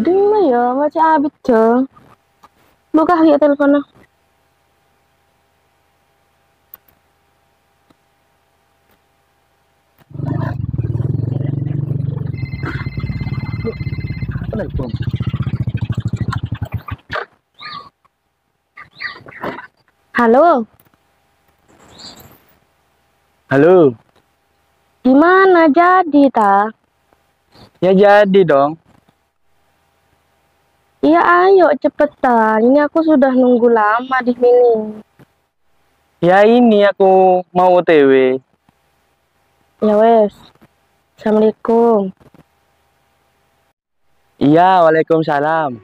Jadi mah ya macam abis dong. Buka ya teleponnya. Telepon. Halo, Halo. gimana jadi ta? Ya jadi dong. Iya ayo cepetan. Ini aku sudah nunggu lama di sini. Ya ini aku mau OTW. Ya wes. Assalamualaikum. Iya, waalaikumsalam.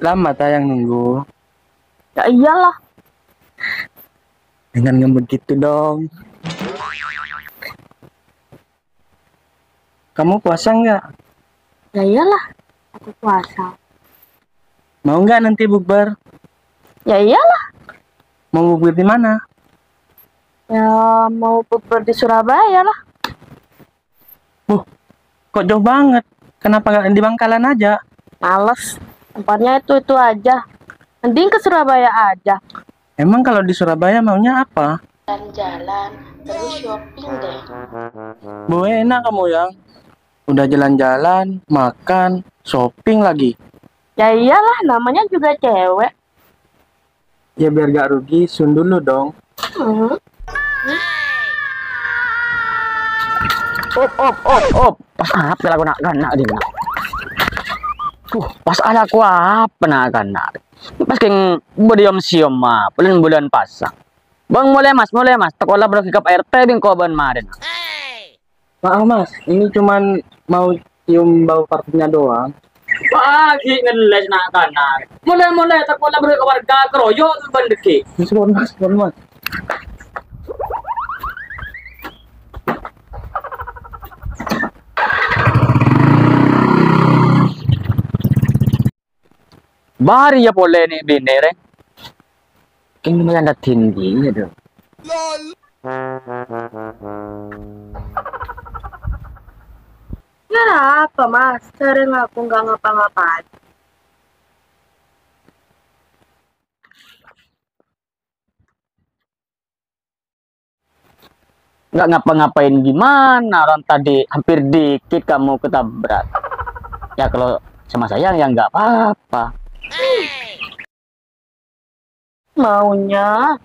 Lama tayang nunggu. Ya iyalah. Dengan ngembut gitu dong. Kamu puasa nggak? Ya iyalah. Aku puasa. Mau nggak nanti bukber? Ya iyalah. Mau bukber di mana? Ya mau bukber di Surabaya lah. Kok jauh banget? Kenapa nggak di Bangkalan aja? Males. Tempatnya itu aja. Mending ke Surabaya aja. Emang kalau di Surabaya maunya apa? Jalan-jalan, terus shopping deh. Bu enak kamu yang udah jalan-jalan, makan, shopping lagi. Ya iyalah, namanya juga cewek. Ya biar gak rugi, sun dulu dong. Hmm. Op. Pas apa lagu nak kena dia nak. Pas ala ku apa nak kena. Pas keng bodiom siom mah, bulan pasang. Bang mulai mas. Takola bro kikap RT bing koban maden. Maaf mas, ini cuman mau cium bau parfumnya doang. Pagi ngeles nak kena. Mulai takola bro ke warga keroyo ban deki. Suruh mas. Bari ya boleh nih binere. Keng lumayan ada tinggi ya dong. Ya apa mas? Sering aku nggak ngapa-ngapain. Nggak ngapa-ngapain gimana, orang tadi hampir dikit kamu ketabrak. Ya kalau sama saya ya nggak apa-apa. Maunya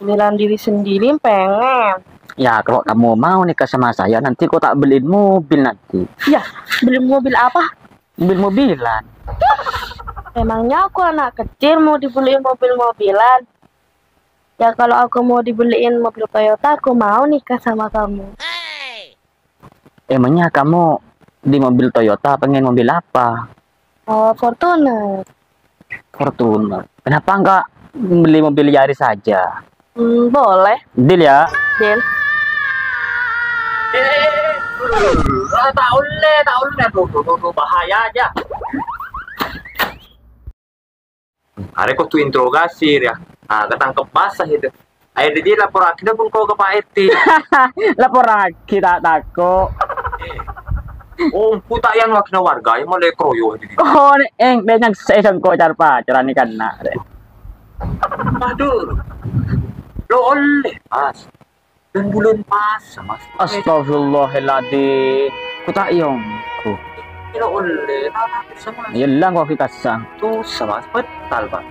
beliin diri sendiri pengen. Ya kalau kamu mau nikah sama saya nanti kau tak beliin mobil nanti. Ya, beli mobil apa? Mobil-mobilan. Emangnya aku anak kecil mau dibeliin mobil-mobilan? Ya kalau aku mau dibeliin mobil Toyota, aku mau nikah sama kamu. Emangnya kamu di mobil Toyota pengen mobil apa? Oh, Fortuner. Fortuner. Kenapa enggak beli mobil Yaris saja? Boleh. Deal ya? Deal. Tak boleh tuh bahaya aja. Are kok tuh interogasi ya. Ah, ketangkep basah itu. Ayo dia lapor akhirnya pun kau ke Pak Eti. Lapor lagi tak takut. Oh, putak yang wakil warga yang mulai kroyo di. Oh, banyak saya sangko cara pacaran kan nak. Aduh. Lo oleh, Mas. Dan bulan puasa, Mas. Astagfirullahaladzim. Ku tak yongku. Lo oleh. Sama Yelang kau kita sang. tuh sama betal, Pak.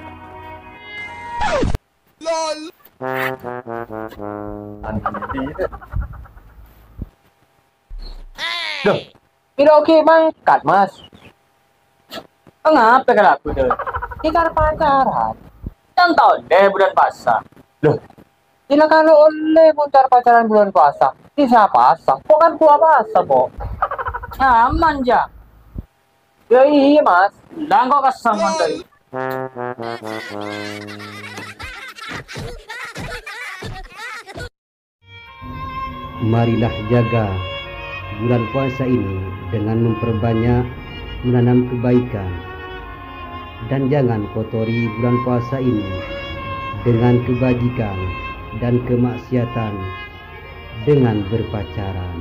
Duh, tidak oke mangkat mas. Ngapa kan aku deh? Kita kan pacaran. Contoh deh bulan puasa. Loh, gila kalau oleh muncar pacaran bulan puasa. Bisa puasa, kok kan puasa kok. Aman ja. Ya iya mas. Lang kok kasama tadi. Marilah jaga bulan puasa ini dengan memperbanyak menanam kebaikan, dan jangan kotori bulan puasa ini dengan kebajikan dan kemaksiatan dengan berpacaran.